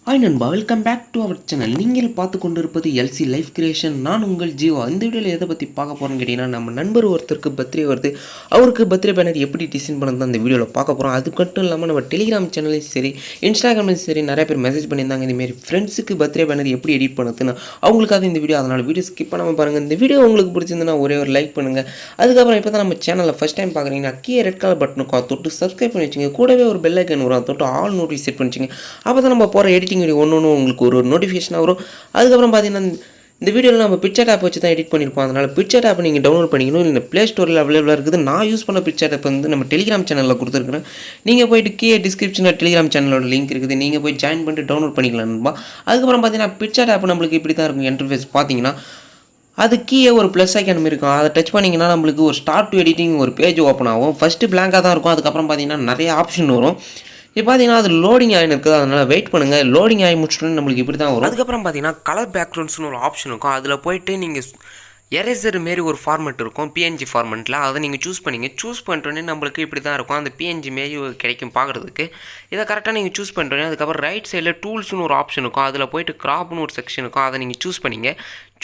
Hi நண்பா, welcome back to our channel. நீங்கள் பார்த்து கொண்டு இருப்பது எல்சி லைஃப் கிரியேஷன். நான் உங்கள் ஜீவா. இந்த வீடியோவில் எதை பற்றி பார்க்க போகிறோன்னு கேட்டிங்கன்னா, நம்ம நண்பர் ஒருத்தருக்கு பர்த்டே வருது. அவருக்கு பர்த்டே பேனர் எப்படி டிசைன் பண்ணது அந்த வீடியோவில் பார்க்க போகிறோம். அது மட்டும் இல்லாமல் நம்ம டெலிகிராம் சேனலையும் சரி, இன்ஸ்டாகிராம்லையும் சரி நிறைய பேர் மெசேஜ் பண்ணியிருந்தாங்க. இதுமாரி ஃப்ரெண்ட்ஸுக்கு பர்த்டே பேனர் எப்படி எடிட் பண்ணுறதுன்னு அவங்களுக்காக இந்த வீடியோ. அதனால் வீடியோ ஸ்கிப் பண்ணாமல் பாருங்கள். இந்த வீடியோ உங்களுக்கு பிடிச்சிருந்துன்னா ஒரே ஒரு லைக் பண்ணுங்கள். அதுக்கப்புறம் இப்போ தான் நம்ம சேனலில் ஃபஸ்ட் டைம் பார்க்குறீங்கன்னா கீழே ரெட் கலர் பட்டனுக்கும் தொட்டு சப்ஸ்கிரைப் பண்ணி வச்சுங்க. கூடவே ஒரு பெல் ஐக்கன் வரும், தொட்டு ஆல் நோட்டிஃபிகேஷன் செட் பண்ணிச்சிங்க. அப்போ தான் நம்ம போகிற எடிட்டிங் வீடியோ ஒன்று உங்களுக்கு ஒரு நோட்டிஃபிகேஷன் வரும். அதுக்கப்புறம் பார்த்தீங்கன்னா இந்த வீடியோவில் நம்ம பிக்சர் ஆப் வச்சு தான் எடிட் பண்ணியிருப்போம். அதனால் பிக்சர் ஆப் நீங்கள் டவுன்லோட் பண்ணிக்கணும். இல்லை ப்ளே ஸ்டோரில் அவைலபிளாக இருக்குது. நான் யூஸ் பண்ண பிக்சர் ஆப் வந்து நம்ம டெலிகிராம் சேனலில் கொடுத்துருக்குறேன். நீங்கள் போய்ட்டு கீழே டிஸ்கிரிப்ஷனில் டெலிகிராம் சேனலோட லிங்க் இருக்குது. நீங்கள் போய் ஜாயின் பண்ணிட்டு டவுன்லோட் பண்ணிக்கலாம்ப்பா. அதுக்கப்புறம் பார்த்தீங்கன்னா பிக்சர் ஆப் நம்மளுக்கு இப்படி தான் இருக்கும். இன்டர்ஃபேஸ் பார்த்தீங்கன்னா அது கீழே ஒரு ப்ளஸ் ஐக்கான் இருக்கும். அதை டச் பண்ணிங்கன்னா நம்மளுக்கு ஒரு ஸ்டார்ட் டு எடிட்டிங் ஒரு பேஜ் ஓப்பன் ஆகும். ஃபஸ்ட்டு பிளாங்காக தான் இருக்கும். அதுக்கப்புறம் பார்த்தீங்கன்னா நிறைய ஆப்ஷன் வரும். இப்போ பார்த்தீங்கன்னா அது லோடிங் ஆகின்னு இருக்குது. அதனால் வெயிட் பண்ணுங்கள். லோடிங் ஆகி முடிச்சுட்டு நம்மளுக்கு இப்படி தான் வரும். அதுக்கப்புறம் பார்த்தீங்கன்னா கலர் பேக்ரவுண்ட்ஸ்னு ஒரு ஆப்ஷன் இருக்கும். அதில் போய்ட்டு நீங்கள் எரேசர் மாரி ஒரு ஃபார்மெட் இருக்கும், பிஎன்ஜி ஃபார்மெட்டில். அதை நீங்கள் சூஸ் பண்ணிங்க. சூஸ் பண்ணிட்டோன்னே நம்மளுக்கு இப்படி தான் இருக்கும். அந்த பிஎன்ஜி மாரி கிடைக்கும் பார்க்குறதுக்கு. இதை கரெக்டாக நீங்கள் சூஸ் பண்ணிட்டோன்னே அதுக்கப்புறம் ரைட் சைடில் டூல்ஸ்னு ஒரு ஆப்ஷன் இருக்கும். அதில் போய்ட்டு கிராப்னு ஒரு செக்ஷன் இருக்கும். அதை நீங்கள் சூஸ் பண்ணிங்க.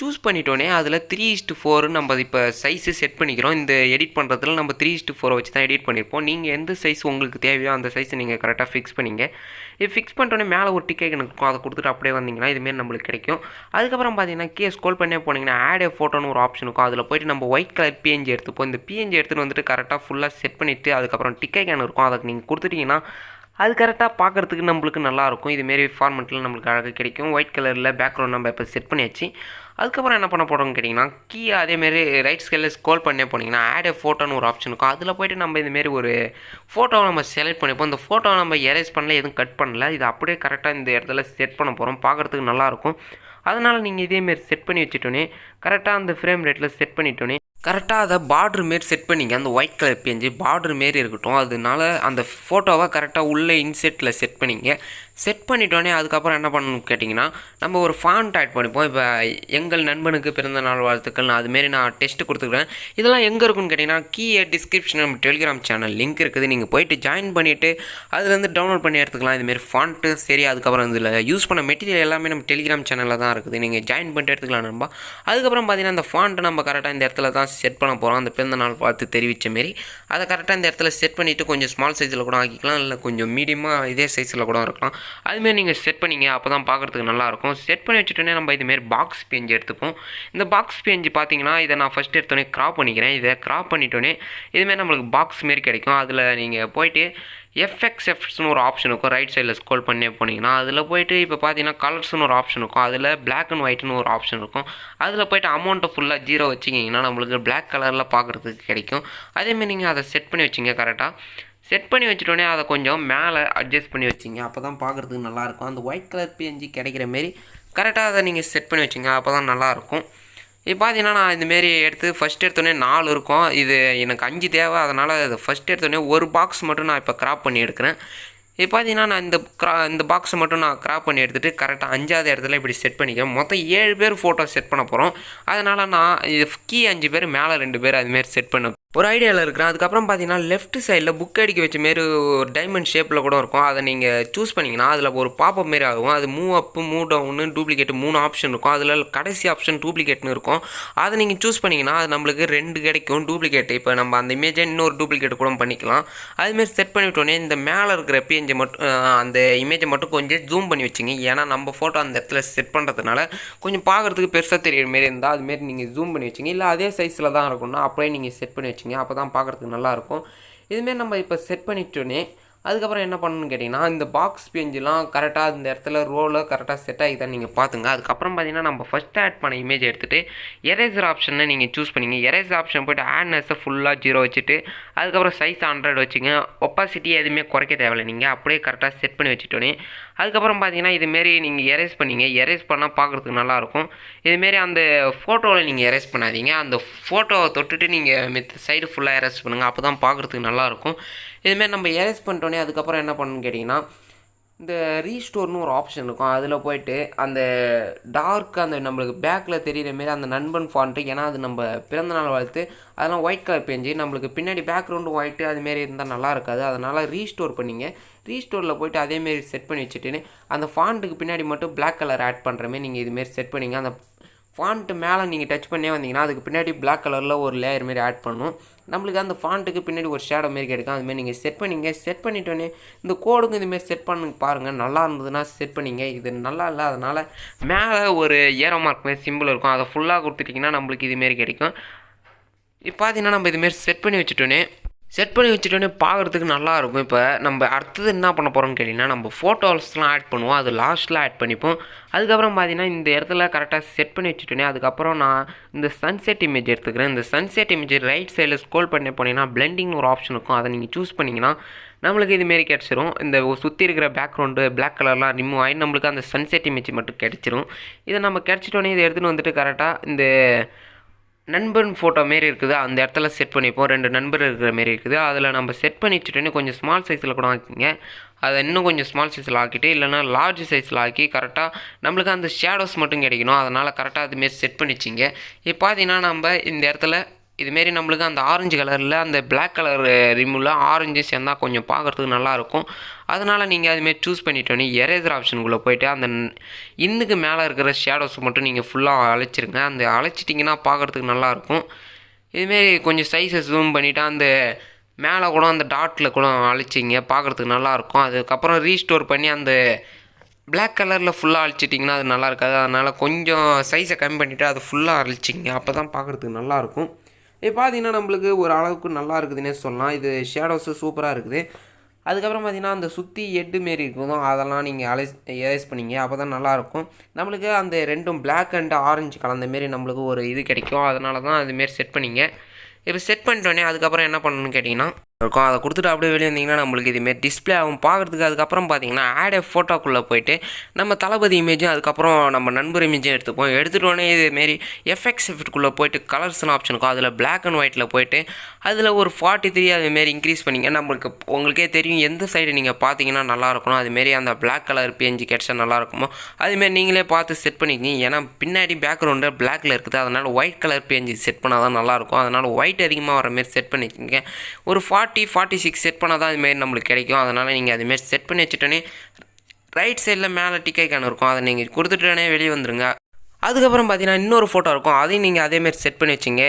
சூஸ் பண்ணிட்டோன்னே அதில் 3:4 நம்ம இப்போ சைஸு செட் பண்ணிக்கிறோம். இந்த எடிட் பண்ணுறதுல நம்ம 3:4 வச்சு தான் எடிட் பண்ணியிருப்போம். நீங்கள் எந்த சைஸ் உங்களுக்கு தேவையோ அந்த சைஸை நீங்கள் கரெக்டாக ஃபிக்ஸ் பண்ணிங்க. இது ஃபிக்ஸ் பண்ணிட்டோன்னே மேலே ஒரு டிக் ஐக்கன் இருக்கும். அதை கொடுத்துட்டு அப்படியே வந்தீங்கன்னா இதுமாரி நம்மளுக்கு கிடைக்கும். அதுக்கப்புறம் பார்த்தீங்கன்னா கீழே ஸ்க்ரோல் பண்ணே போனீங்கன்னா ஆட் ஏ ஃபோட்டோன்னு ஒரு ஆப்ஷன் இருக்கும். அதில் போய்ட்டு நம்ம ஒயிட் கலர் பிஎன்ஜி எடுத்துப்போம். இந்த பிஎன்ஜி எடுத்துகிட்டு வந்துட்டு கரெக்டாக ஃபுல்லாக செட் பண்ணிவிட்டு அதுக்கப்புறம் டிக் ஐக்கன் இருக்கும். அதை நீங்கள் கொடுத்துட்டிங்கன்னா அது கரெக்டாக பார்க்குறதுக்கு நம்மளுக்கு நல்லாயிருக்கும். இதுமாரி ஃபார்மெட்டில் நம்மளுக்கு அழகாக கிடைக்கும். ஒயிட் கலரில் பேக்ரவுண்ட் நம்ம இப்போ செட் பண்ணியாச்சு. அதுக்கப்புறம் என்ன பண்ண போகிறோம்னு கேட்டிங்கன்னா கீழே அதேமாரி ரைட் ஸ்கேலில் ஸ்க்ரோல் பண்ணே போனீங்கன்னா ஆட் ஏ ஃபோட்டோன்னு ஒரு ஆப்ஷன் இருக்கும். அதில் போய்ட்டு நம்ம இதுமாரி ஒரு ஃபோட்டோவை நம்ம செலக்ட் பண்ணிப்போம். இந்த ஃபோட்டோவை நம்ம எரேஸ் பண்ணல, எதுவும் கட் பண்ணல. இது அப்படியே கரெக்டாக இந்த இடத்துல செட் பண்ண போகிறோம். பார்க்குறதுக்கு நல்லாயிருக்கும். அதனால் நீங்கள் இதேமாரி செட் பண்ணி வச்சுட்டோன்னே கரெக்டாக அந்த ஃப்ரேம் ரேட்டில் செட் பண்ணிட்டோன்னே கரெக்டாக அதை பார்ட்ரு மாரி செட் பண்ணிங்க. அந்த ஒயிட் கலர் பிஎன்ஜி பார்ட்ரு மாரி இருக்கட்டும். அதனால அந்த ஃபோட்டோவை கரெக்டாக உள்ளே இன்செட்டில் செட் பண்ணிங்க. செட் பண்ணிட்டோன்னே அதுக்கப்புறம் என்ன பண்ணணும்னு கேட்டிங்கன்னா நம்ம ஒரு ஃபாண்ட் ஆட் பண்ணிப்போம். இப்போ எங்கள் நண்பனுக்கு பிறந்த நாள் வாழ்த்துக்கள் அதுமாரி நான் டெஸ்ட்டு கொடுத்துக்கிறேன். இதெல்லாம் எங்கே இருக்குன்னு கேட்டிங்கன்னா கீழே டிஸ்கிரிப்ஷன் நம்ம டெலிகிராம் சேனல் லிங்க் இருக்குது. நீங்கள் போய்ட்டு ஜாயின் பண்ணிவிட்டு அதுலேருந்து டவுன்லோட் பண்ணி எடுத்துக்கலாம். இதுமாரி ஃபாண்ட்டு சரி. அதுக்கப்புறம் இதில் யூஸ் பண்ண மெட்டீரியல் எல்லாமே நம்ம டெலிகிராம் சேனலில் தான் இருக்குது. நீங்கள் ஜாயின் பண்ணிட்டு எடுத்துக்கலாம் நண்பா. அதுக்கப்புறம் பார்த்தீங்கன்னா அந்த ஃபாண்ட்டு நம்ம கரெக்டாக இந்த இடத்துல தான் செட் பண்ண போகிறோம். அந்த பிறந்த நாள் பார்த்து தெரிவித்த மாரி அதை கரெக்டாக இந்த இடத்துல செட் பண்ணிவிட்டு கொஞ்சம் ஸ்மால் சைஸில் கூட ஆக்கிக்கலாம், இல்லை கொஞ்சம் மீடியமாக இதே சைஸில் கூட இருக்கலாம். அதுமாரி நீங்கள் செட் பண்ணிங்க. அப்போ தான் பார்க்குறதுக்கு நல்லாயிருக்கும். செட் பண்ணி வச்சுட்டோன்னே நம்ம இதுமாரி பாக்ஸ் பேஜ் எடுத்துப்போம். இந்த பாக்ஸ் பேஜ் பார்த்தீங்கன்னா இதை நான் ஃபஸ்ட் எடுத்தோடனே கிராப் பண்ணிக்கிறேன். இதை கிராப் பண்ணிட்டோன்னே இதுமாரி நம்மளுக்கு பாக்ஸ் மாரி கிடைக்கும். அதில் நீங்கள் போய்ட்டு எஃப்எக்ஸ்னு ஒரு ஆப்ஷன் இருக்கும். ரைட் சைடில் ஸ்க்ரோல் பண்ணி போனீங்கன்னா அதில் போய்ட்டு இப்போ பார்த்தீங்கன்னா கலர்ஸ்னு ஒரு ஆப்ஷன் இருக்கும். அதில் பிளாக் அண்ட் ஒயிட்னு ஒரு ஆப்ஷன் இருக்கும். அதில் போய்ட்டு அமௌண்ட்டை ஃபுல்லாக 0 வச்சிங்கன்னா நம்மளுக்கு பிளாக் கலரில் பார்க்குறதுக்கு கிடைக்கும். அதேமாரி நீங்கள் அதை செட் பண்ணி வச்சிங்க. கரெக்டாக செட் பண்ணி வச்சுட்டோன்னே அதை கொஞ்சம் மேலே அட்ஜஸ்ட் பண்ணி வச்சிங்க. அப்போ தான் பார்க்குறதுக்கு நல்லாயிருக்கும். அந்த ஒயிட் கலர் பிஎன்ஜி கிடைக்கிற மாரி கரெக்டாக அதை நீங்கள் செட் பண்ணி வச்சிங்க. அப்போ தான் நல்லாயிருக்கும். இப்போ பார்த்தீங்கன்னா நான் இந்தமாரி எடுத்து ஃபஸ்ட் எடுத்தோடனே 4 இருக்கும். இது எனக்கு 5 தேவை. அதனால் அதை ஃபஸ்ட் எடுத்தோடனே ஒரு பாக்ஸ் மட்டும் நான் இப்போ கிராப் பண்ணி எடுக்கிறேன். இப்போ பார்த்தீங்கன்னா நான் இந்த பாக்ஸை மட்டும் நான் கிராப் பண்ணி எடுத்துகிட்டு கரெக்டாக 5வது இடத்துல இப்படி செட் பண்ணிக்கிறேன். மொத்தம் 7 பேர் ஃபோட்டோ செட் பண்ண போகிறோம். அதனால் நான் இது கீ 5 பேர் மேலே 2 பேர் அதுமாரி செட் பண்ண ஒரு ஐடியாவில் இருக்கிறேன். அதுக்கப்புறம் பார்த்தீங்கன்னா லெஃப்ட் சைடில் புக் அடிக்க வச்ச மாரி ஒரு டைமண்ட் ஷேப்பில் கூட இருக்கும். அதை நீங்கள் சூஸ் பண்ணிங்கன்னா அதில் ஒரு பாப்பப் மாரி ஆகும். அது மூவ் அப்பு, மூவ் டவுனு, டூப்ளிகேட் 3 ஆப்ஷன் இருக்கும். அதில் கடைசி ஆப்ஷன் டூப்ளிகேட்னு இருக்கும். அதை நீங்கள் சூஸ் பண்ணிங்கன்னா அது நம்மளுக்கு 2 கிடைக்கும் டூப்ளிகேட். இப்போ நம்ம அந்த இமேஜை இன்னொரு டூப்ளிகேட் கூட பண்ணிக்கலாம். அதுமாரி செட் பண்ணிவிட்டோன்னே இந்த மேலே இருக்கிற பிஎன்ஜி மட்டும் அந்த இமேஜை மட்டும் கொஞ்சம் ஜூம் பண்ணி வச்சுங்க. ஏன்னா நம்ம ஃபோட்டோ அந்த இடத்துல செட் பண்ணுறதுனால கொஞ்சம் பார்க்குறதுக்கு பெருசாக தெரியுற மாரி இருந்தால் அதுமாரி நீங்கள் ஜூம் பண்ணி வச்சிங்க. இல்லை அதே சைஸில் தான் இருக்கும்னா அப்படியே நீங்கள் செட் பண்ணி வச்சிங்க. அப்போ தான் பார்க்குறதுக்கு நல்லாயிருக்கும். இதுமாரி நம்ம இப்போ செட் பண்ணிட்டோன்னே அதுக்கப்புறம் என்ன பண்ணணும்னு கேட்டிங்கன்னா இந்த பாக்ஸ் பேஜெலாம் கரெக்டாக இந்த இடத்துல ரோவில் கரெக்டாக செட் ஆகி தான் நீங்கள் பார்த்துங்க. அதுக்கப்புறம் பார்த்தீங்கன்னா நம்ம ஃபஸ்ட் ஆட் பண்ண இமேஜ் எடுத்துகிட்டு எரேசர் ஆப்ஷனை நீங்கள் சூஸ் பண்ணிங்க. எரேசர் ஆப்ஷன் போய்ட்டு ஆட்னஸை ஃபுல்லாக 0 வச்சுட்டு அதுக்கப்புறம் சைஸ் 100 வச்சுங்க. ஒப்பாசிட்டி எதுவுமே குறைக்க தேவையில்லை. நீங்கள் அப்படியே கரெக்டாக செட் பண்ணி வச்சுட்டோன்னே அதுக்கப்புறம் பார்த்தீங்கன்னா இதுமாரி நீங்கள் எரேஸ் பண்ணிங்க. எரேஸ் பண்ணால் பார்க்குறதுக்கு நல்லாயிருக்கும். இதுமாரி அந்த ஃபோட்டோவில் நீங்கள் எரேஸ் பண்ணாதீங்க. அந்த ஃபோட்டோவை தொட்டுட்டு நீங்கள் மித்த சைடு ஃபுல்லாக எரேஸ் பண்ணுங்கள். அப்போ தான் பார்க்குறதுக்கு நல்லாயிருக்கும். இதுமாரி நம்ம எரேஸ் பண்ணிட்டோன்னே அதுக்கப்புறம் என்ன பண்ணணும்னு கேட்டிங்கன்னா இந்த ரீஸ்டோர்னு ஒரு ஆப்ஷன் இருக்கும். அதில் போய்ட்டு அந்த டார்க் அந்த நம்மளுக்கு பேக்கில் தெரிகிற மாரி அந்த நண்பன் ஃபாண்ட்டு, ஏன்னா அது நம்ம பிறந்தநாள் வாழ்த்து, அதெல்லாம் ஒயிட் கலர் பேஞ்சு நம்மளுக்கு பின்னாடி பேக்ரவுண்டு ஒயிட்டு அதுமாரி இருந்தால் நல்லா இருக்காது. அதனால் ரீஸ்டோர் பண்ணிங்க. ரீஸ்டோரில் போய்ட்டு அதேமாரி செட் பண்ணி வச்சுட்டுன்னு அந்த ஃபாண்ட்டுக்கு பின்னாடி மட்டும் பிளாக் கலர் ஆட் பண்ணுற மாரி நீங்கள் இதுமாரி செட் பண்ணிங்க. அந்த ஃபாண்ட்டு மேலே நீங்கள் டச் பண்ணே வந்தீங்கன்னா அதுக்கு பின்னாடி பிளாக் கலரில் ஒரு லேயர் மாரி ஆட் பண்ணும். நம்மளுக்கு அந்த ஃபாண்ட்டுக்கு பின்னாடி ஒரு ஷேடோ மாரி கிடைக்கும். அதுமாரி நீங்கள் செட் பண்ணிங்க. செட் பண்ணிட்டோன்னே இந்த கோடுங்க இதுமாரி செட் பண்ணி பாருங்கள். நல்லா இருந்ததுன்னா செட் பண்ணிங்க. இது நல்லா இல்லை, அதனால் மேலே ஒரு ஏரோ மார்க் மாரி சிம்பிள் இருக்கும். அதை ஃபுல்லாக கொடுத்துட்டிங்கன்னா நம்மளுக்கு இதுமாரி கிடைக்கும். இப்போ பார்த்தீங்கன்னா நம்ம இதுமாரி செட் பண்ணி வச்சுட்டோன்னே பார்க்குறதுக்கு நல்லாயிருக்கும். இப்போ நம்ம அடுத்தது என்ன பண்ண போகிறோம்னு கேட்டிங்கன்னா, நம்ம ஃபோட்டோஸ்லாம் ஆட் பண்ணுவோம். அது லாஸ்ட்டில் ஆட் பண்ணிப்போம். அதுக்கப்புறம் பார்த்தீங்கன்னா இந்த இடத்துல கரெக்டாக செட் பண்ணி வச்சுட்டோன்னே அதுக்கப்புறம் நான் இந்த சன்செட் இமேஜ் எடுத்துக்கிறேன். இந்த சன்செட் இமேஜ் ரைட் சைடில் ஸ்க்ரோல் பண்ணி போனீங்கன்னா பிளெண்டிங்னு ஒரு ஆப்ஷன் இருக்கும். அதை நீங்கள் சூஸ் பண்ணிங்கன்னா நம்மளுக்கு இதுமாரி கிடச்சிரும். இந்த சுற்றி இருக்கிற பேக்ரவுண்டு பிளாக் கலர்லாம் ரிமூவ் ஆகி நம்மளுக்கு அந்த சன்செட் இமேஜ் மட்டும் கிடச்சிரும். இதை நம்ம கிடச்சிட்டோன்னே இதை எடுத்துகிட்டு வந்துட்டு கரெக்டாக இந்த நண்பன் ஃபோட்டோ மாரி இருக்குது, அந்த இடத்துல செட் பண்ணிப்போம். 2 நண்பர் இருக்கிற மாரி இருக்குது. அதில் நம்ம செட் பண்ணி வச்சுட்டோன்னே கொஞ்சம் ஸ்மால் சைஸில் கூட ஆக்கிங்க. அதை இன்னும் கொஞ்சம் ஸ்மால் சைஸில் ஆக்கிட்டு, இல்லைனா லார்ஜ் சைஸில் ஆக்கி கரெக்டாக நம்மளுக்கு அந்த ஷேடோஸ் மட்டும் கிடைக்கணும். அதனால் கரெக்டாக அதுமாரி செட் பண்ணி வச்சிங்க. இப்போ பார்த்தீங்கன்னா நம்ம இந்த இடத்துல இதுமாரி நம்மளுக்கு அந்த ஆரஞ்சு கலரில் அந்த பிளாக் கலர் ரிமூவில் ஆரஞ்சு சேர்ந்தால் கொஞ்சம் பார்க்குறதுக்கு நல்லாயிருக்கும். அதனால் நீங்கள் அதுமாரி சூஸ் பண்ணிட்டோன்னே எரேசர் ஆப்ஷனுக்குள்ளே போய்ட்டு அந்த இன்னுக்கு மேலே இருக்கிற ஷேடோஸ் மட்டும் நீங்கள் ஃபுல்லாக அழைச்சிருங்க. அந்த அழைச்சிட்டிங்கன்னா பார்க்குறதுக்கு நல்லாயிருக்கும். இதுமாரி கொஞ்சம் சைஸை ஜூம் பண்ணிவிட்டு அந்த மேலே கூட அந்த டாட்டில் கூட அழைச்சிங்க, பார்க்குறதுக்கு நல்லாயிருக்கும். அதுக்கப்புறம் ரீஸ்டோர் பண்ணி அந்த பிளாக் கலரில் ஃபுல்லாக அழிச்சிட்டிங்கன்னா அது நல்லா இருக்காது. அதனால் கொஞ்சம் சைஸை கம்மி பண்ணிவிட்டு அது ஃபுல்லாக அழிச்சிங்க. அப்போ தான் பார்க்குறதுக்கு நல்லாயிருக்கும். இப்போ பார்த்தீங்கன்னா நம்மளுக்கு ஒரு அளவுக்கு நல்லா இருக்குதுன்னே சொல்லலாம். இது ஷேடோஸு சூப்பராக இருக்குது. அதுக்கப்புறம் பார்த்தீங்கன்னா அந்த சுற்றி எட்டு மாரி இருக்கும், அதெல்லாம் நீங்கள் எரேஸ் பண்ணிங்க. அப்போ தான் நல்லாயிருக்கும். நம்மளுக்கு அந்த ரெண்டும் பிளாக் அண்ட் ஆரஞ்சு கலந்த மாரி நம்மளுக்கு ஒரு இது கிடைக்கும். அதனால தான் அதுமாரி செட் பண்ணிங்க. இப்போ செட் பண்ணிட்டோன்னே அதுக்கப்புறம் என்ன பண்ணணும்னு கேட்டிங்கன்னா இருக்கும், அதை கொடுத்துட்டு அப்படியே வெளியே வந்தீங்கன்னா நம்மளுக்கு இதுமாரி டிஸ்பிளே ஆகும் பார்க்குறதுக்கு. அதுக்கப்புறம் பார்த்தீங்கன்னா ஆட் ஏ ஃபோட்டோக்குள்ளே போய்ட்டு நம்ம தளபதி இமேஜும் அதுக்கப்புறம் நம்ம நண்பர் இமேஜும் எடுத்துப்போம். எடுத்துகிட்டோன்னே இதுமாரி எஃபெக்ட்குள்ளே போய்ட்டு கலர்ஸ்னு ஆப்ஷன் இருக்கும். அதில் பிளாக் அண்ட் ஒயிட்டில் போய்ட்டு அதில் ஒரு 43 அதுமாரி இன்க்ரீஸ் பண்ணிங்க. நம்மளுக்கு உங்களுக்கே தெரியும் எந்த சைடு நீங்கள் பார்த்தீங்கன்னா நல்லாயிருக்கணும். அதுமாரி அந்த பிளாக் கலர் பேஞ்சு கிடச்சா நல்லாயிருக்குமோ அதுமாரி நீங்களே பார்த்து செட் பண்ணிக்கிங்க. ஏன்னா பின்னாடி பேக்ரவுண்டு பிளாக்கில் இருக்குது, அதனால் ஒயிட் கலர் பேஞ்சு செட் பண்ணால் தான் நல்லாயிருக்கும். அதனால் ஒயிட் அதிகமாக வர மாரி செட் பண்ணிக்கிங்க. ஒரு 46 செட் பண்ணால் தான் அதுமாரி நம்மளுக்கு கிடைக்கும். அதனால் நீங்கள் அதுமாரி செட் பண்ணி வச்சுட்டோன்னே ரைட் சைடில் மேலே டிக் ஐக்கான் இருக்கும், அதை நீங்கள் கொடுத்துட்டோன்னே வெளியே வந்துடுங்க. அதுக்கப்புறம் பார்த்தீங்கன்னா இன்னொரு ஃபோட்டோ இருக்கும், அதையும் நீங்கள் அதேமாரி செட் பண்ணி வச்சிங்க.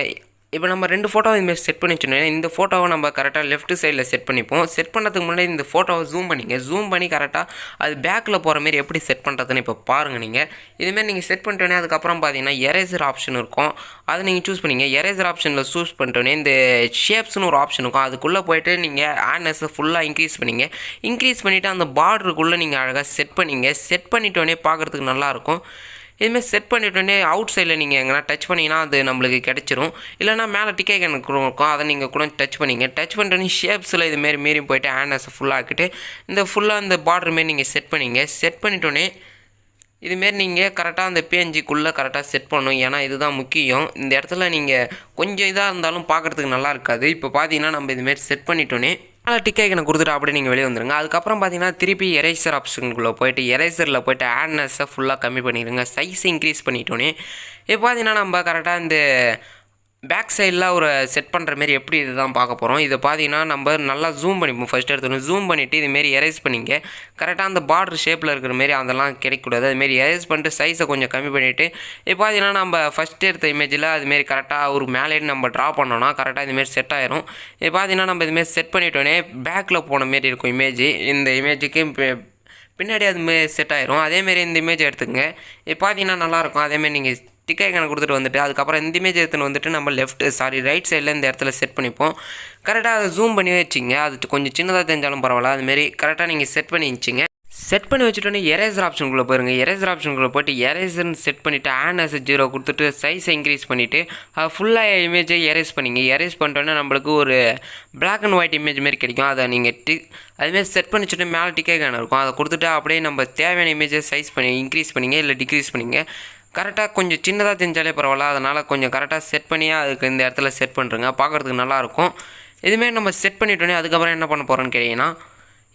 இப்போ நம்ம 2 ஃபோட்டோவை இதுமாரி செட் பண்ணி வச்சுட்டோம். இந்த ஃபோட்டோவை நம்ம கரெக்டாக லெஃப்ட் சைடில் செட் பண்ணிப்போம். செட் பண்ணுறதுக்கு முன்னாடி இந்த ஃபோட்டோவை ஜூம் பண்ணிங்க. ஜூம் பண்ணி கரெக்டாக அது பேக்கில் போகிற மாரி எப்படி செட் பண்ணுறதுன்னு இப்போ பாருங்கள். நீங்கள் இதுமாரி நீங்கள் செட் பண்ணிட்டோன்னே அதுக்கப்புறம் பார்த்தீங்கன்னா எரேசர் ஆப்ஷன் இருக்கும், அதை நீங்கள் சூஸ் பண்ணிங்க. எரேசர் ஆப்ஷனில் சூஸ் பண்ணிட்டோன்னே இந்த ஷேப்ஸ்னு ஒரு ஆப்ஷன் இருக்கும், அதுக்குள்ளே போய்ட்டு நீங்கள் ஆட்னஸை ஃபுல்லாக இன்க்ரீஸ் பண்ணிங்க. இன்க்ரீஸ் பண்ணிவிட்டு அந்த பார்டருக்குள்ளே நீங்கள் அழகாக செட் பண்ணிங்க. செட் பண்ணிட்டோன்னே பார்க்குறதுக்கு நல்லாயிருக்கும். இதுமாதிரி செட் பண்ணிட்டோன்னே அவுட் சைடில் நீங்கள் எங்கன்னா டச் பண்ணிங்கன்னா அது நம்மளுக்கு கிடச்சிரும். இல்லைனா மேலே டிக்கை கணக்கு இருக்கும், அதை நீங்கள் கூட டச் பண்ணிங்க. டச் பண்ணிட்டோன்னே ஷேப்ஸில் இதுமாரி மீறி போய்ட்டு ஆனஸை ஃபுல்லாக ஆக்கிட்டு இந்த ஃபுல்லாக இந்த பார்டர் மாரி நீங்கள் செட் பண்ணிங்க. செட் பண்ணிட்டோன்னே இதுமாரி நீங்கள் கரெக்டாக அந்த பேஞ்சுக்குள்ளே கரெக்டாக செட் பண்ணணும். ஏன்னா இதுதான் முக்கியம். இந்த இடத்துல நீங்கள் கொஞ்சம் இதாக இருந்தாலும் பார்க்குறதுக்கு நல்லா இருக்காது. இப்போ பார்த்தீங்கன்னா நம்ம இதுமாரி செட் பண்ணிட்டோன்னே டிக் ஐக்கனை கொடுத்துட்டு அப்படியே நீங்கள் வெளியே வந்துடுங்க. அதுக்கப்புறம் பார்த்தீங்கன்னா திருப்பி எரேசர் ஆப்ஷனுக்குள்ளே போய்ட்டு எரேசரில் போய்ட்டு ஆட்னஸை ஃபுல்லாக கம்மி பண்ணிடுங்க. சைஸை இன்க்ரீஸ் பண்ணிட்டோன்னே இப்போ பார்த்தீங்கன்னா நம்ம கரெக்டாக இந்த பேக் சைடில் ஒரு செட் பண்ணுற மாரி எப்படி இது தான் பார்க்க போகிறோம். இதை பார்த்தீங்கன்னா நம்ம நல்லா ஜூம் பண்ணிப்போம். ஃபஸ்ட்டு எடுத்துக்கணும், ஜூம் பண்ணிவிட்டு இதுமாரி எரேஸ் பண்ணிங்க. கரெக்டாக அந்த பார்டர் ஷேப்பில் இருக்கிற மாரி அதெல்லாம் கிடைக்கக்கூடாது. அதுமாரி எரேஸ் பண்ணிட்டு சைஸை கொஞ்சம் கம்மி பண்ணிவிட்டு இப்போ பார்த்தீங்கன்னா நம்ம ஃபஸ்ட்டு எடுத்த இமேஜில் அதுமாரி கரெக்டாக ஒரு மேலே நம்ம ட்ரா பண்ணோன்னா கரெக்டாக இதுமாரி செட் ஆயிரும். இப்போ பார்த்தீங்கன்னா நம்ம இதுமாரி செட் பண்ணிட்டோன்னே பேக்கில் போன மாரி இருக்கும் இமேஜ். இந்த இமேஜுக்கு பின்னாடி அதுமாரி செட் ஆயிரும். அதேமாரி இந்த இமேஜ் எடுத்துக்கங்க. இப்போ பார்த்தீங்கன்னா நல்லாயிருக்கும். அதேமாரி நீங்கள் டிக் ஐக்கானை கொடுத்துட்டு வந்துட்டு அதுக்கப்புறம் இந்த இமேஜ் எடுத்துன்னு வந்துட்டு நம்ம ரைட் சைடில் இந்த இடத்துல செட் பண்ணிப்போம். கரெக்டாக அதை ஜூம் பண்ணி வச்சிங்க. அது கொஞ்சம் சின்னதாக தெரிஞ்சாலும் பரவாயில்ல, அதுமாரி கரெக்டாக நீங்கள் செட் பண்ணி வச்சிங்க. செட் பண்ணி வச்சுட்டோன்னே எரேசர் ஆப்ஷனுக்குள்ளே போயிருங்க. எரேசர் ஆப்ஷனுக்குள்ளே போய்ட்டு எரேசர்னு செட் பண்ணிவிட்டு ஆட்னஸ் 0 கொடுத்துட்டு சைஸை இன்க்ரீஸ் பண்ணிவிட்டு ஃபுல்லாக இமேஜை எரேஸ் பண்ணிங்க. எரேஸ் பண்ணிட்டோன்னே நம்மளுக்கு ஒரு பிளாக் அண்ட் ஒயிட் இமேஜ் மாரி கிடைக்கும். அதை நீங்கள் அதுமாரி செட் பண்ணி வச்சுட்டு மேலே டிக் ஐக்கான் இருக்கும், அதை கொடுத்துட்டு அப்படியே நம்ம தேவையான இமேஜை சைஸ் பண்ணி இன்க்ரீஸ் பண்ணிங்க இல்லை டிக்ரீஸ் பண்ணிங்க. கரெக்டாக கொஞ்சம் சின்னதாக தெரிஞ்சாலே பரவாயில்ல, அதனால் கொஞ்சம் கரெக்டாக செட் பண்ணி அதுக்கு இந்த இடத்துல செட் பண்ணுறங்க, பார்க்குறதுக்கு நல்லாயிருக்கும். இதுமாரி நம்ம செட் பண்ணிட்டோன்னே அதுக்கப்புறம் என்ன பண்ண போகிறோன்னு கேட்டிங்கன்னா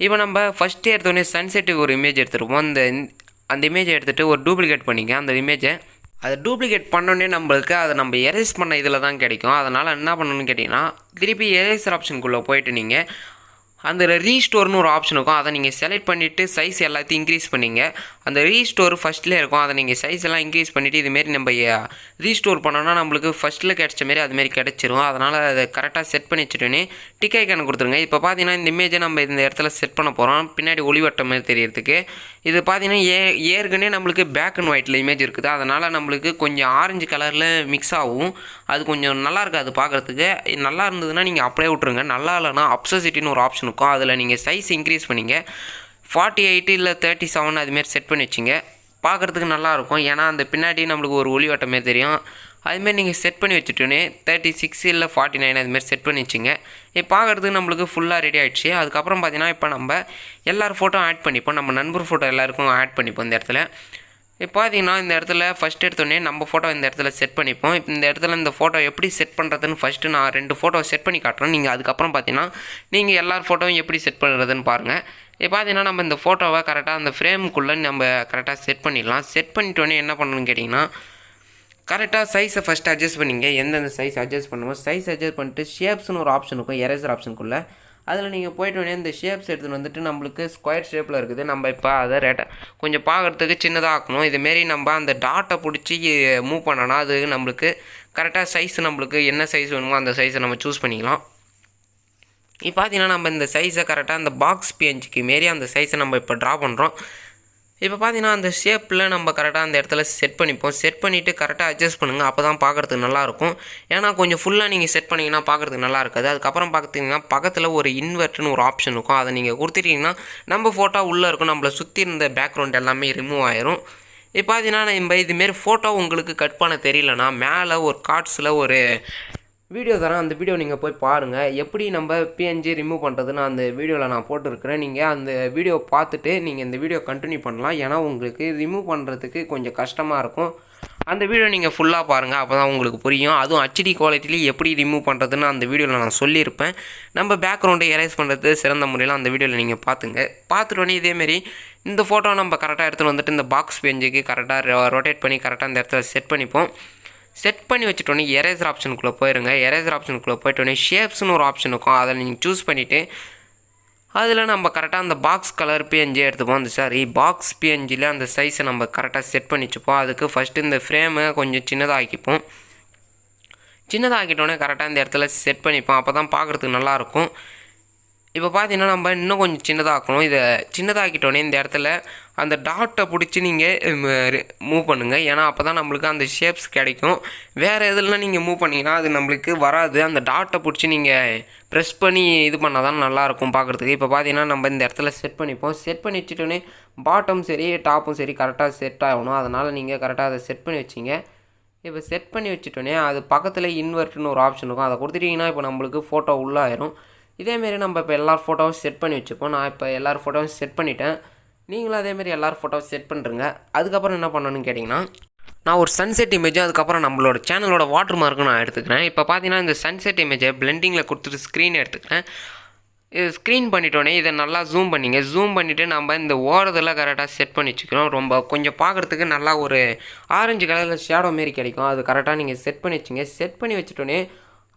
இப்போ நம்ம ஃபஸ்ட்டு எடுத்தோடனே சன்செட்டுக்கு ஒரு இமேஜ் எடுத்துருப்போம். அந்த இமேஜை எடுத்துகிட்டு ஒரு டூப்ளிகேட் பண்ணிங்க அந்த இமேஜை. அதை டூப்ளிகேட் பண்ணோடனே நம்மளுக்கு அதை நம்ம எரேஸ் பண்ண இதில் தான் கிடைக்கும். அதனால் என்ன பண்ணணும்னு கேட்டிங்கன்னா, திருப்பி எரேசர் ஆப்ஷனுக்குள்ளே போய்ட்டு நீங்கள் அந்த ரீஸ்டோர்னு ஒரு ஆப்ஷன் இருக்கும். அதை நீங்கள் செலக்ட் பண்ணிவிட்டு சைஸ் எல்லாத்தையும் இன்க்ரீஸ் பண்ணிங்க. அந்த ரீஸ்டோர் ஃபஸ்ட்லேயே இருக்கும். அதை நீங்கள் சைஸ் எல்லாம் இன்க்ரீஸ் பண்ணிவிட்டு இதுமாரி நம்ம ரீஸ்டோர் பண்ணோன்னா நம்மளுக்கு ஃபஸ்ட்டில் கிடச்ச மாரி அதுமாரி கிடச்சிரும். அதனால் அதை கரெக்டாக செட் பண்ணி வச்சுட்டோன்னே டிக் ஐக்கான கொடுத்துருங்க. இப்போ பார்த்தீங்கன்னா இந்த இமேஜை நம்ம இந்த இடத்துல செட் பண்ண போகிறோம், பின்னாடி ஒளிவட்டம் மாதிரி தெரியறதுக்கு. இது பார்த்தீங்கன்னா ஏற்கனவே நம்மளுக்கு பிளாக் அண்ட் ஒயிட்டில் இமேஜ் இருக்குது. அதனால் நம்மளுக்கு கொஞ்சம் ஆரஞ்சு கலரில் மிக்ஸ் ஆகும். அது கொஞ்சம் நல்லா இருக்காது பார்க்குறதுக்கு. நல்லா இருந்ததுன்னா நீங்கள் அப்படியே விட்ருங்க. நல்லா இல்லைனா அப்சசிட்டின்னு ஒரு ஆப்ஷன் இருக்கும். அதில் நீங்கள் சைஸ் இன்க்ரீஸ் பண்ணிங்க 48 இல்லை 37 அதுமாரி செட் பண்ணி வச்சிங்க. பார்க்குறதுக்கு நல்லாயிருக்கும். ஏன்னா அந்த பின்னாடி நம்மளுக்கு ஒரு ஒளிவட்டம் மாரி தெரியும். அதுமாரி நீங்கள் செட் பண்ணி வச்சுட்டோன்னே 36 இல்லை 49 அதுமாரி செட் பண்ணி வச்சுங்க. இப்போ பார்க்குறதுக்கு நம்மளுக்கு ஃபுல்லாக ரெடி ஆகிடுச்சு. அதுக்கப்புறம் பார்த்தீங்கன்னா இப்போ நம்ம எல்லார் ஃபோட்டோ ஆட் பண்ணிப்போம். நம்ம நண்பர் ஃபோட்டோ எல்லாருக்கும் ஆட் பண்ணிப்போம் இந்த இடத்துல. இப்போ பார்த்தீங்கன்னா இந்த இடத்துல ஃபஸ்ட் எடுத்தோடனே நம்ம ஃபோட்டோ இந்த இடத்துல செட் பண்ணிப்போம். இப்போ இந்த இடத்துல இந்த ஃபோட்டோ எப்படி செட் பண்ணுறதுன்னு ஃபஸ்ட்டு நான் 2 ஃபோட்டோ செட் பண்ணி காட்டுறேன். நீங்கள் அதுக்கப்புறம் பார்த்தீங்கன்னா நீங்கள் எல்லார் ஃபோட்டோவும் எப்படி செட் பண்ணுறதுன்னு பாருங்கள். இப்போ பார்த்தீங்கன்னா நம்ம இந்த ஃபோட்டோவை கரெக்டாக அந்த ஃப்ரேமுக்குள்ளே நம்ம கரெக்டாக செட் பண்ணிடலாம். செட் பண்ணிட்டோன்னே என்ன பண்ணணும்னு கேட்டிங்கன்னா, கரெக்டாக சைஸை ஃபஸ்ட்டு அட்ஜஸ்ட் பண்ணிங்க. எந்தெந்த சைஸ் அட்ஜஸ்ட் பண்ணுவோம், சைஸ் அட்ஜஸ்ட் பண்ணிட்டு ஷேப்ஸ்னு ஒரு ஆப்ஷன் இருக்கும், எரேசர் ஆப்ஷனுக்குள்ளே. அதில் நீங்கள் போய்ட்டோடனே இந்த ஷேப்ஸ் எடுத்துகிட்டு வந்துட்டு நம்மளுக்கு ஸ்கொயர் ஷேப்பில் இருக்குது. நம்ம இப்போ அதை கொஞ்சம் பார்க்குறதுக்கு சின்னதாக ஆக்கணும். இதுமாரி நம்ம அந்த டாட்டை பிடிச்சி மூவ் பண்ணோன்னா அது நம்மளுக்கு கரெக்டாக சைஸ் நம்மளுக்கு என்ன சைஸ் வேணுமோ அந்த சைஸை நம்ம சூஸ் பண்ணிக்கலாம். இப்போ பார்த்தீங்கன்னா நம்ம இந்த சைஸை கரெக்டாக அந்த பாக்ஸ் பேஞ்சுக்கு மாரி அந்த சைஸை நம்ம இப்போ ட்ரா பண்ணுறோம். இப்போ பார்த்தீங்கன்னா அந்த ஷேப்பில் நம்ம கரெக்டாக அந்த இடத்துல செட் பண்ணிப்போம். செட் பண்ணிவிட்டு கரெக்டாக அட்ஜஸ்ட் பண்ணுங்கள். அப்போ தான் பார்க்குறதுக்கு நல்லாயிருக்கும். ஏன்னா கொஞ்சம் ஃபுல்லாக நீங்கள் செட் பண்ணிங்கன்னா பார்க்குறதுக்கு நல்லா இருக்காது. அதுக்கப்புறம் பார்த்திங்கன்னா பக்கத்தில் ஒரு இன்வெர்ட்னு ஒரு ஆப்ஷன் இருக்கும். அதை நீங்கள் கொடுத்துட்டீங்கன்னா நம்ம ஃபோட்டோ உள்ளே இருக்கும். நம்மளை சுற்றி இருந்த பேக்ரவுண்ட் எல்லாமே ரிமூவ் ஆயிரும். இப்போ பார்த்தீங்கன்னா நம்ம இதுமாரி ஃபோட்டோ உங்களுக்கு கட் பண்ண தெரியலனா மேலே ஒரு கார்ட்ஸில் ஒரு வீடியோ தரேன். அந்த வீடியோ நீங்கள் போய் பாருங்கள். எப்படி நம்ம பிஎன்ஜி ரிமூவ் பண்ணுறதுன்னு அந்த வீடியோவில் நான் போட்டுருக்கிறேன். நீங்கள் அந்த வீடியோ பார்த்துட்டு நீங்கள் இந்த வீடியோ கண்டினியூ பண்ணலாம். ஏன்னா உங்களுக்கு ரிமூவ் பண்ணுறதுக்கு கொஞ்சம் கஷ்டமாக இருக்கும். அந்த வீடியோ நீங்கள் ஃபுல்லாக பாருங்கள். அப்போ தான் உங்களுக்கு புரியும். அதுவும் ஹெச்டி குவாலிட்டியில் எப்படி ரிமூவ் பண்ணுறதுன்னு அந்த வீடியோவில் நான் சொல்லியிருப்பேன். நம்ம பேக்ரவுண்டை எரேஸ் பண்ணுறது சிறந்த முறையில் அந்த வீடியோவில் நீங்கள் பார்த்துட்டோன்னே இதேமாரி இந்த ஃபோட்டோ நம்ம கரெக்டாக எடுத்துகிட்டு வந்துட்டு இந்த பாக்ஸ் பேஞ்சுக்கு கரெக்டாக ரொட்டேட் பண்ணி கரெக்டாக அந்த இடத்துல செட் பண்ணிப்போம். செட் பண்ணி வச்சுட்டோன்னே எரேசர் ஆப்ஷனுக்குள்ளே போயிருங்க. எரேசர் ஆப்ஷனுக்குள்ளே போய்ட்டோன்னே ஷேப்ஸ்னு ஒரு ஆப்ஷன் இருக்கும். அதை நீங்கள் சூஸ் பண்ணிவிட்டு அதில் நம்ம கரெக்டாக அந்த பாக்ஸ் கலர் பிஎன்ஜி எடுத்துப்போம். பாக்ஸ் பிஎன்ஜியில் அந்த சைஸை நம்ம கரெக்டாக செட் பண்ணி வச்சுப்போம். அதுக்கு ஃபஸ்ட்டு இந்த ஃப்ரேமை கொஞ்சம் சின்னதாகிப்போம். சின்னதாகிட்டோன்னே கரெக்டாக இந்த இடத்துல செட் பண்ணிப்போம். அப்போ தான் பார்க்குறதுக்கு நல்லாயிருக்கும். இப்போ பார்த்தீங்கன்னா நம்ம இன்னும் கொஞ்சம் சின்னதாக்கணும். இதை சின்னதாக்கிட்டோன்னே இந்த இடத்துல அந்த டாட்டை பிடிச்சி நீங்கள் மூவ் பண்ணுங்கள். ஏன்னா அப்போ தான் நம்மளுக்கு அந்த ஷேப்ஸ் கிடைக்கும். வேறு எதுலாம் நீங்கள் மூவ் பண்ணிங்கன்னா அது நம்மளுக்கு வராது. அந்த டாட்டை பிடிச்சி நீங்கள் ப்ரெஸ் பண்ணி இது பண்ணால் தான் நல்லாயிருக்கும் பார்க்குறதுக்கு. இப்போ பார்த்தீங்கன்னா நம்ம இந்த இடத்துல செட் பண்ணிப்போம். செட் பண்ணி வச்சுட்டோன்னே பாட்டம் சரி டாப்பும் சரி கரெக்டாக செட் ஆகணும். அதனால் நீங்கள் கரெக்டாக அதை செட் பண்ணி வச்சிங்க. இப்போ செட் பண்ணி வச்சுட்டோன்னே அது பக்கத்தில் இன்வெர்ட்னு ஒரு ஆப்ஷன் இருக்கும். அதை கொடுத்துட்டிங்கன்னா இப்போ நம்மளுக்கு ஃபோட்டோ உள்ளாயிரும். இதேமாரி நம்ம இப்போ எல்லார் ஃபோட்டோவும் செட் பண்ணி வச்சுப்போம். நான் இப்போ எல்லார் ஃபோட்டோவும் செட் பண்ணிட்டேன். நீங்களும் அதேமாரி எல்லார் ஃபோட்டோவும் செட் பண்ணுறங்க. அதுக்கப்புறம் என்ன பண்ணணும்னு கேட்டிங்கன்னா, நான் ஒரு சன்செட் இமேஜ் அதுக்கப்புறம் நம்மளோட சேனலோட வாட்டர் மார்க்கும் நான் எடுத்துக்கிறேன். இப்போ பார்த்தீங்கன்னா இந்த சன்செட் இமேஜை பிளெண்டிங்கில் கொடுத்துட்டு ஸ்க்ரீன் எடுத்துக்கிறேன். இது ஸ்க்ரீன் பண்ணிட்டோன்னே இதை நல்லா ஜூம் பண்ணிங்க. ஜூம் பண்ணிவிட்டு நம்ம இந்த ஓரத்தில் கரெக்டாக செட் பண்ணி வச்சுக்கிறோம். ரொம்ப கொஞ்சம் பார்க்குறதுக்கு நல்லா ஒரு ஆரஞ்சு கலரில் ஷேடோ மாரி கிடைக்கும். அது கரெக்டாக நீங்கள் செட் பண்ணி வச்சுங்க. செட் பண்ணி வச்சுட்டோன்னே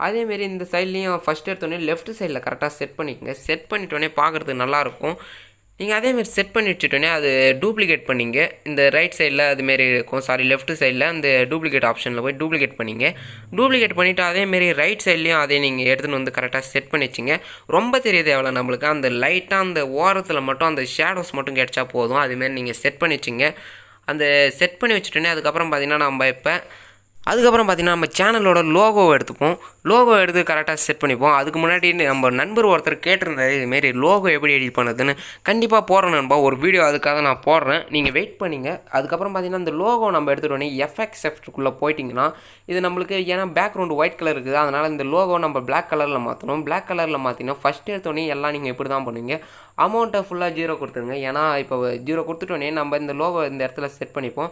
அதேமாரி இந்த சைட்லேயும் ஃபஸ்ட் எடுத்தோடனே லெஃப்ட் சைடில் கரெக்டாக செட் பண்ணிக்கோங்க. செட் பண்ணிட்டோன்னே பார்க்குறதுக்கு நல்லாயிருக்கும். நீங்கள் அதேமாரி செட் பண்ணி வச்சுட்டோன்னே அது டூப்ளிகேட் பண்ணிங்க. இந்த ரைட் சைடில் அதுமாரி இருக்கும், லெஃப்ட் சைடில் அந்த டூப்ளிகேட் ஆப்ஷனில் போய் டூப்ளிகேட் பண்ணிங்க. டூப்ளிகேட் பண்ணிவிட்டு அதேமாரி ரைட் சைட்லேயும் அதே நீங்கள் எடுத்துகிட்டு வந்து கரெக்டாக செட் பண்ணி வச்சிங்க. ரொம்ப தெரியாது எவ்வளோ நம்மளுக்கு அந்த லைட்டாக அந்த ஓரத்தில் மட்டும் அந்த ஷேடோஸ் மட்டும் கிடச்சா போதும். அதுமாரி நீங்கள் செட் பண்ணி வச்சிங்க. அந்த செட் பண்ணி வச்சுட்டோன்னே அதுக்கப்புறம் பார்த்திங்கன்னா நம்ம சேனலோட லோகோவை எடுத்துப்போம். லோகோ எடுத்து கரெக்டாக செட் பண்ணிப்போம். அதுக்கு முன்னாடி நம்ம நண்பர் ஒருத்தர் கேட்டிருந்தாரு இதுமாரி லோகோ எப்படி எடிட் பண்ணுறதுன்னு. கண்டிப்பாக போடுறேன் நண்பா, ஒரு வீடியோ அதுக்காக நான் போடுறேன், நீங்கள் வெயிட் பண்ணிங்க. அதுக்கப்புறம் பார்த்திங்கன்னா இந்த லோகோ நம்ம எடுத்துகிட்டோன்னே எஃப்எக்ஸ்க்குள்ளே போயிட்டிங்கன்னா இது நம்மளுக்கு ஏன்னா பேக்ரவுண்டு ஒயிட் கலர் இருக்குது. அதனால் இந்த லோகோ நம்ம பிளாக் கலரில் மாற்றணும். பிளாக் கலரில் மாற்றினா ஃபஸ்ட்டு எடுத்தோடனே எல்லாம் நீங்கள் இப்படி தான் பண்ணுவீங்க. அமௌண்ட்டை ஃபுல்லாக 0 கொடுத்துருங்க. ஏன்னா இப்போ 0 கொடுத்துட்டோன்னே நம்ம இந்த லோகோ இந்த இடத்துல செட் பண்ணிப்போம்.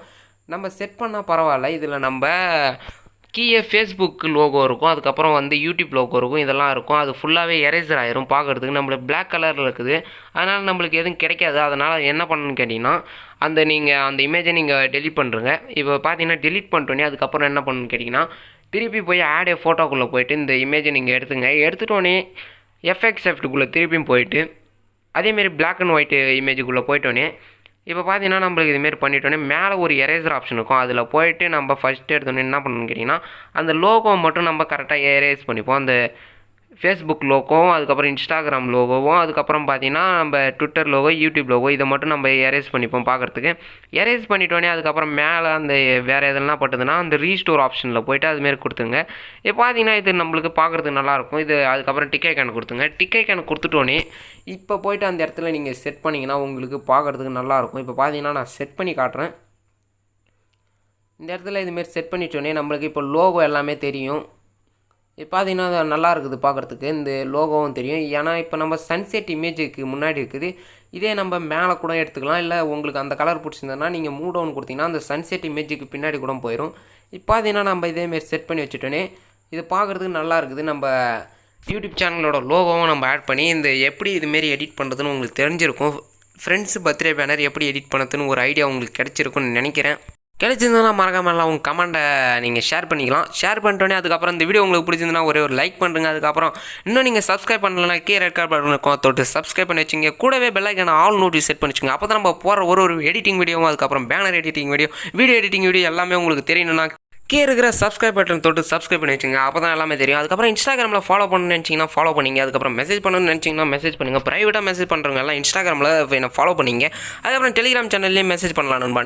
நம்ம செட் பண்ணால் பரவாயில்ல. இதில் நம்ம கீழே ஃபேஸ்புக் லோகோ இருக்கும், அதுக்கப்புறம் வந்து யூடியூப் லோகோ இருக்கும், இதெல்லாம் இருக்கும். அது ஃபுல்லாகவே எரேசர் ஆயிரும் பார்க்குறதுக்கு. நம்மளுக்கு பிளாக் கலரில் இருக்குது, அதனால் நம்மளுக்கு எதுவும் கிடைக்காது. அதனால் என்ன பண்ணணும்னு கேட்டிங்கன்னா, நீங்கள் அந்த இமேஜை நீங்கள் டெலிட் பண்ணுறங்க. இப்போ பார்த்தீங்கன்னா டெலிட் பண்ணிட்டோன்னே அதுக்கப்புறம் என்ன பண்ணணும்னு கேட்டிங்கன்னா, திருப்பி போய் ஆட் ஏ ஃபோட்டோக்குள்ளே போய்ட்டு இந்த இமேஜை நீங்கள் எடுத்துங்க. எடுத்துட்டோன்னே எஃப்எக்ஸ் எஃப்ட்டுக்குள்ளே திருப்பியும் போயிட்டு அதேமாரி பிளாக் அண்ட் ஒயிட் இமேஜுக்குள்ளே போயிட்டோன்னே இப்போ பார்த்தீங்கன்னா நம்மளுக்கு இதுமாரி பண்ணிட்டோன்னே மேலே ஒரு எரேசர் ஆப்ஷன் இருக்கும். அதில் போயிட்டு நம்ம ஃபஸ்ட்டு எடுத்தோன்னே என்ன பண்ணணும்னு கேட்டிங்கன்னா, அந்த லோகோ மட்டும் நம்ம கரெக்டாக எரேஸ் பண்ணிப்போம். அந்த ஃபேஸ்புக் லோகோவும், அதுக்கப்புறம் இன்ஸ்டாகிராம் லோகோவும், அதுக்கப்புறம் பார்த்தீங்கன்னா நம்ம ட்விட்டர் லோகோ, யூடியூப் லோகோ இதை மட்டும் நம்ம எரேஸ் பண்ணிப்போம் பார்க்குறதுக்கு. எரேஸ் பண்ணிட்டோன்னே அதுக்கப்புறம் மேலே அந்த வேறு எதெல்லாம் பட்டுதுன்னா அந்த ரீஸ்டோர் ஆப்ஷனில் போய்ட்டு அதுமாரி கொடுத்துங்க. இப்போ பார்த்தீங்கன்னா இது நம்மளுக்கு பார்க்குறதுக்கு நல்லாயிருக்கும். இது அதுக்கப்புறம் டிக் ஐக்கான் கொடுத்துங்க. டிக் ஐக்கான் கொடுத்துட்டோன்னே இப்போ போய்ட்டு அந்த இடத்துல நீங்கள் செட் பண்ணிங்கன்னா உங்களுக்கு பார்க்குறதுக்கு நல்லாயிருக்கும். இப்போ பார்த்தீங்கன்னா நான் செட் பண்ணி காட்டுறேன். இந்த இடத்துல இதுமாரி செட் பண்ணிட்டோன்னே நம்மளுக்கு இப்போ லோகோ எல்லாமே தெரியும். இப்போ பார்த்தீங்கன்னா அது நல்லா இருக்குது பார்க்குறதுக்கு. இந்த லோகோவும் தெரியும். ஏன்னா இப்போ நம்ம சன்செட் இமேஜுக்கு முன்னாடி இருக்குது. இதே நம்ம மேலே கூட எடுத்துக்கலாம். இல்லை உங்களுக்கு அந்த கலர் பிடிச்சிருந்ததுன்னா நீங்கள் மூவ் டவுன் கொடுத்தீங்கன்னா அந்த சன்செட் இமேஜுக்கு பின்னாடி கூட போயிடும். இப்போ பார்த்தீங்கன்னா நம்ம இதேமாரி செட் பண்ணி வச்சுட்டோன்னே இது பார்க்குறதுக்கு நல்லா இருக்குது. நம்ம யூடியூப் சேனலோட லோகோவும் நம்ம ஆட் பண்ணி இந்த எப்படி இதுமாரி எடிட் பண்ணுறதுன்னு உங்களுக்கு தெரிஞ்சிருக்கும். ஃப்ரெண்ட்ஸ் பர்த்டே பேனர் எப்படி எடிட் பண்ணுறதுன்னு ஒரு ஐடியா உங்களுக்கு கிடச்சிருக்குன்னு நினைக்கிறேன். கிடைச்சிருந்ததுன்னா மறக்காமலாம் உங்கள் கமெண்ட்டை நீங்கள் ஷேர் பண்ணிக்கலாம். ஷேர் பண்ணிட்டோன்னே அதுக்கப்புறம் இந்த வீடியோ உங்களுக்கு பிடிச்சிருந்தனா ஒரே ஒரு லைக் பண்ணுங்க. அதுக்கப்புறம் இன்னும் நீங்கள் சப்ஸ்கிரைப் பண்ணலன்னா கீழே ரெட் கலர் பட்டன் இருக்கும், தொட்டு சப்ஸ்கிரைப் பண்ணி வச்சுங்க. கூடவே பெல் ஐக்கான ஆல் நோட்டிஃபிகேஷன் செட் பண்ணி வச்சுங்க. அப்போ தான் நம்ம போகிற ஒரு எடிட்டிங் வீடியோவும், அதுக்கப்புறம் banner editing video editing video எல்லாமே உங்களுக்கு தெரியணும்னா கீழே இருக்கிற சப்ஸ்கிரைப் பட்டன் தொட்டு சப்ஸ்கிரைப் பண்ணி வச்சுங்க. அப்போ தான் எல்லாமே தெரியும். அதுக்கப்புறம் இன்ஸ்டாகிராமில் ஃபாலோ பண்ணணும்னு நினச்சிங்கன்னா ஃபாலோ பண்ணிங்க. அதுக்கப்புறம் மெசேஜ் பண்ணணும்னு நினச்சிங்கன்னா மெசேஜ் பண்ணுங்கள். ப்ரைவேட்டாக மெசேஜ் பண்ணுறவங்க எல்லாம் இன்ஸ்டாகிராமில் என்ன ஃபாலோ பண்ணிங்க. அதுக்கப்புறம் டெலிகிராம் சேனல்லையும் மெசேஜ் பண்ணலாம் நண்பா.